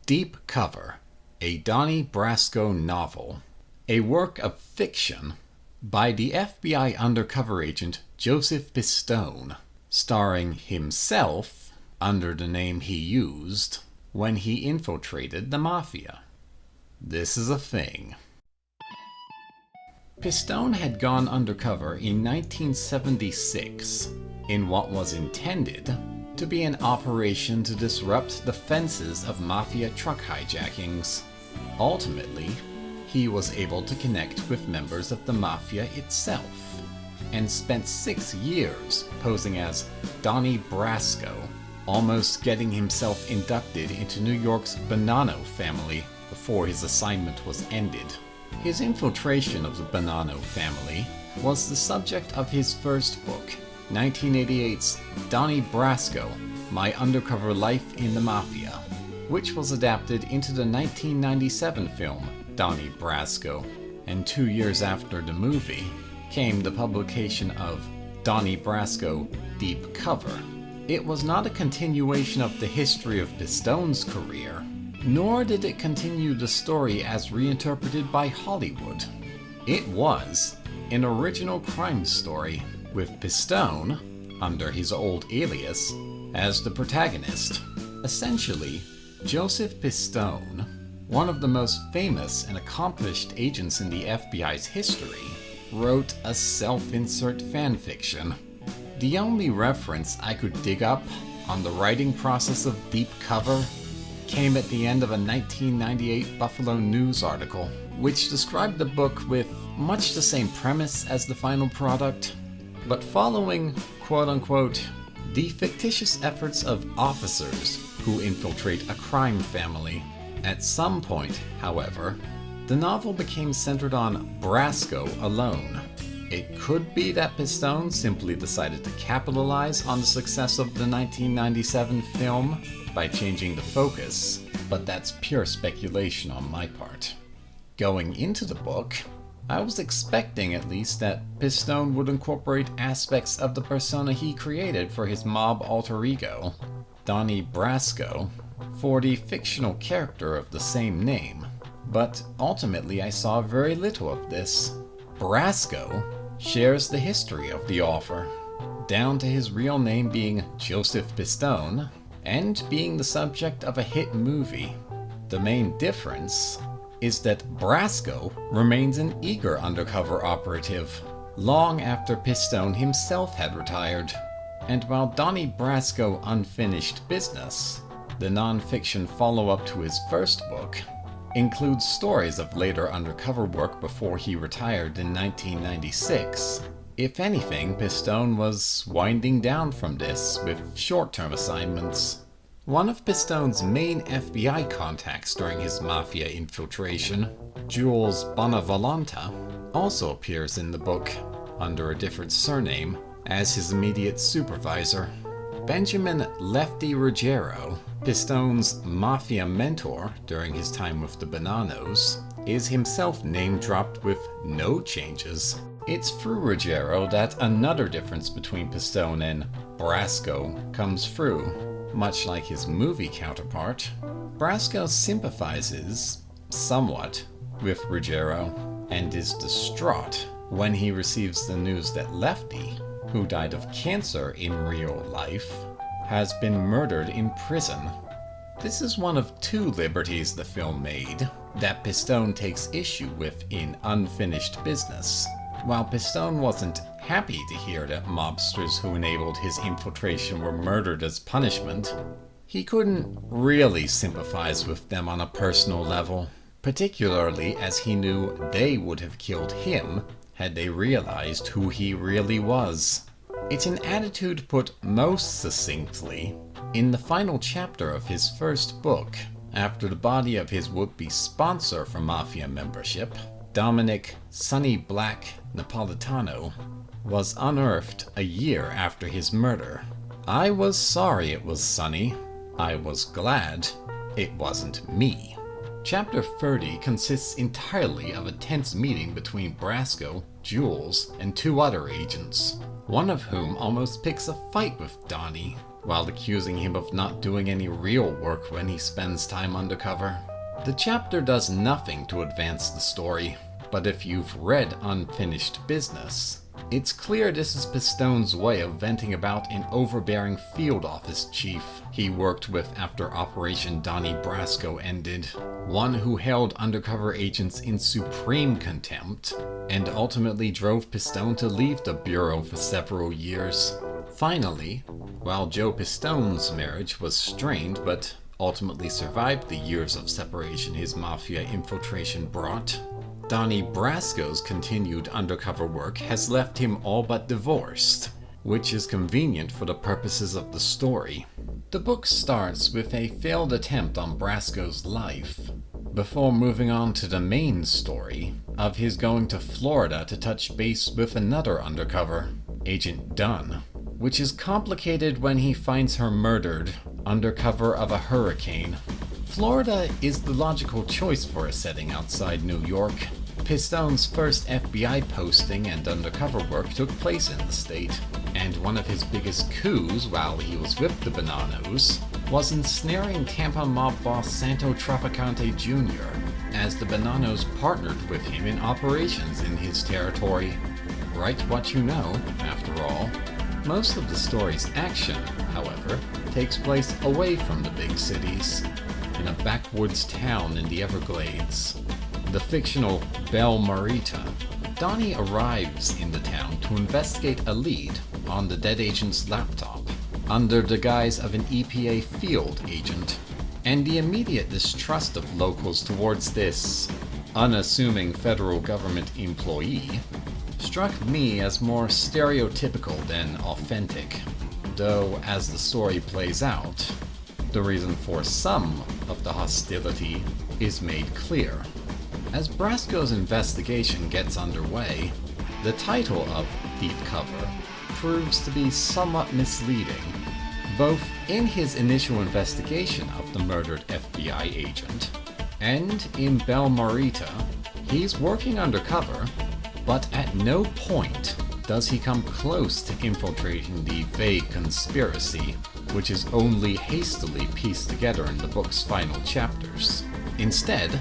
Deep Cover, a Donnie Brasco novel, a work of fiction by the FBI undercover agent Joseph Pistone, starring himself under the name he used when he infiltrated the Mafia. This is a thing. Pistone had gone undercover in 1976 in what was intended to be an operation to disrupt the fences of Mafia truck hijackings. Ultimately, he was able to connect with members of the Mafia itself, and spent 6 years posing as Donnie Brasco, almost getting himself inducted into New York's Bonanno family before his assignment was ended. His infiltration of the Bonanno family was the subject of his first book, 1988's Donnie Brasco, My Undercover Life in the Mafia, which was adapted into the 1997 film Donnie Brasco, and 2 years after the movie came the publication of Donnie Brasco Deep Cover. It was not a continuation of the history of Pistone's career, nor did it continue the story as reinterpreted by Hollywood. It was an original crime story with Pistone, under his old alias, as the protagonist. Essentially, Joseph Pistone, one of the most famous and accomplished agents in the FBI's history, wrote a self-insert fanfiction. The only reference I could dig up on the writing process of Deep Cover came at the end of a 1998 Buffalo News article, which described the book with much the same premise as the final product, but following, quote-unquote, the fictitious efforts of officers who infiltrate a crime family. At some point, however, the novel became centered on Brasco alone. It could be that Pistone simply decided to capitalize on the success of the 1997 film by changing the focus, but that's pure speculation on my part. Going into the book, I was expecting at least that Pistone would incorporate aspects of the persona he created for his mob alter ego, Donnie Brasco, for the fictional character of the same name. But ultimately I saw very little of this. Brasco shares the history of the author, down to his real name being Joseph Pistone, and being the subject of a hit movie. The main difference is that Brasco remains an eager undercover operative, long after Pistone himself had retired. And while Donnie Brasco Unfinished Business, the non-fiction follow-up to his first book, includes stories of later undercover work before he retired in 1996, if anything, Pistone was winding down from this with short-term assignments. One of Pistone's main FBI contacts during his Mafia infiltration, Jules Bonavolonta, also appears in the book, under a different surname, as his immediate supervisor. Benjamin Lefty Ruggiero, Pistone's Mafia mentor during his time with the Bonannos, is himself name-dropped with no changes. It's through Ruggiero that another difference between Pistone and Brasco comes through. Much like his movie counterpart, Brasco sympathizes, somewhat, with Ruggiero and is distraught when he receives the news that Lefty, who died of cancer in real life, has been murdered in prison. This is one of 2 liberties the film made that Pistone takes issue with in Unfinished Business. While Pistone wasn't happy to hear that mobsters who enabled his infiltration were murdered as punishment, he couldn't really sympathize with them on a personal level, particularly as he knew they would have killed him had they realized who he really was. It's an attitude put most succinctly in the final chapter of his first book, after the body of his would-be sponsor for Mafia membership, Dominic Sonny Black Napolitano, was unearthed a year after his murder. I was sorry it was Sonny. I was glad it wasn't me. Chapter 30 consists entirely of a tense meeting between Brasco, Jules, and 2 other agents, one of whom almost picks a fight with Donnie. while accusing him of not doing any real work when he spends time undercover. The chapter does nothing to advance the story, but if you've read Unfinished Business, it's clear this is Pistone's way of venting about an overbearing field office chief he worked with after Operation Donnie Brasco ended, one who held undercover agents in supreme contempt and ultimately drove Pistone to leave the Bureau for several years. Finally, while Joe Pistone's marriage was strained but ultimately survived the years of separation his mafia infiltration brought, Donnie Brasco's continued undercover work has left him all but divorced, which is convenient for the purposes of the story. The book starts with a failed attempt on Brasco's life, before moving on to the main story of his going to Florida to touch base with another undercover, Agent Dunn, which is complicated when he finds her murdered under cover of a hurricane. Florida is the logical choice for a setting outside New York. Pistone's first FBI posting and undercover work took place in the state, and one of his biggest coups while he was with the Bonanos was ensnaring Tampa mob boss Santo Trafficante Jr., as the Bonanos partnered with him in operations in his territory. Write what you know, after all. Most of the story's action, however, takes place away from the big cities, in a backwoods town in the Everglades, the fictional Belle Marita. Donnie arrives in the town to investigate a lead on the dead agent's laptop, under the guise of an EPA field agent, and the immediate distrust of locals towards this unassuming federal government employee struck me as more stereotypical than authentic, though as the story plays out, the reason for some of the hostility is made clear. As Brasco's investigation gets underway, the title of Deep Cover proves to be somewhat misleading. Both in his initial investigation of the murdered FBI agent and in Belle Marita, he's working undercover, but at no point does he come close to infiltrating the vague conspiracy, which is only hastily pieced together in the book's final chapters. Instead,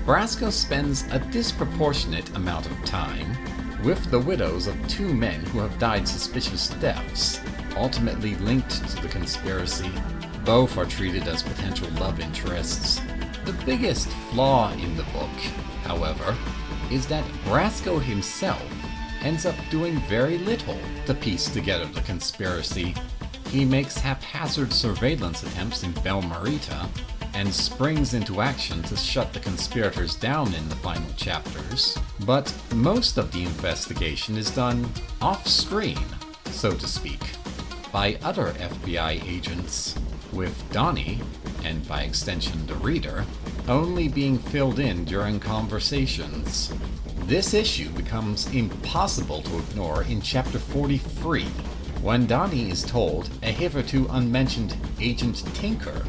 Brasco spends a disproportionate amount of time with the widows of two men who have died suspicious deaths, ultimately linked to the conspiracy. Both are treated as potential love interests. The biggest flaw in the book, however, is that Brasco himself ends up doing very little to piece together the conspiracy. He makes haphazard surveillance attempts in Belle Marita and springs into action to shut the conspirators down in the final chapters, but most of the investigation is done off-screen, so to speak, by other FBI agents, with Donnie, and by extension the reader, only being filled in during conversations. This issue becomes impossible to ignore in Chapter 43, when Donnie is told a hitherto unmentioned Agent Tinker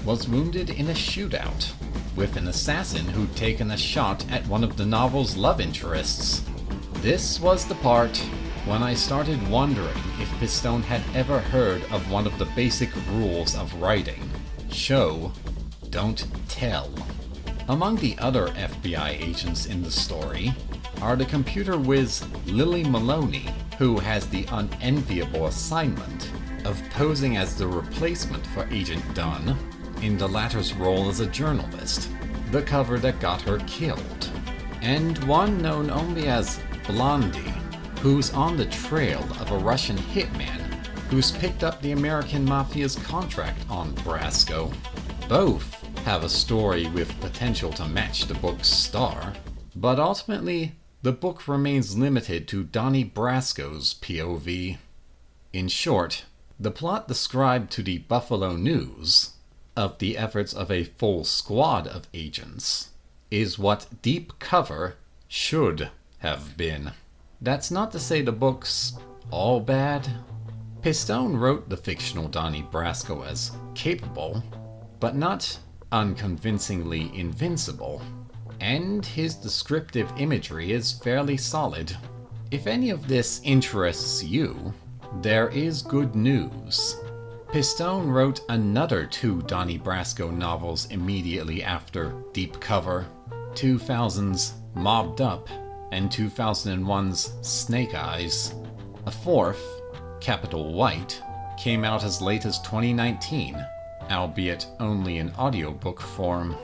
was wounded in a shootout with an assassin who'd taken a shot at one of the novel's love interests. This was the part when I started wondering if Pistone had ever heard of one of the basic rules of writing: show, don't tell. Among the other FBI agents in the story are the computer whiz Lily Maloney, who has the unenviable assignment of posing as the replacement for Agent Dunn in the latter's role as a journalist, the cover that got her killed, and one known only as Blondie, who's on the trail of a Russian hitman who's picked up the American Mafia's contract on Brasco. Both have a story with potential to match the book's star, but ultimately, the book remains limited to Donnie Brasco's POV. In short, the plot described to the Buffalo News of the efforts of a full squad of agents is what Deep Cover should have been. That's not to say the book's all bad. Pistone wrote the fictional Donnie Brasco as capable, but not unconvincingly invincible, and his descriptive imagery is fairly solid. If any of this interests you, there is good news. Pistone wrote another 2 Donnie Brasco novels immediately after Deep Cover, 2000's Mobbed Up, and 2001's Snake Eyes. A 4th, Capital White, came out as late as 2019, albeit only in audiobook form.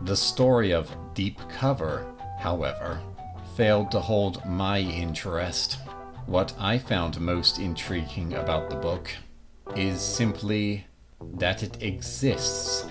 The story of Deep Cover, however, failed to hold my interest. What I found most intriguing about the book is simply that it exists.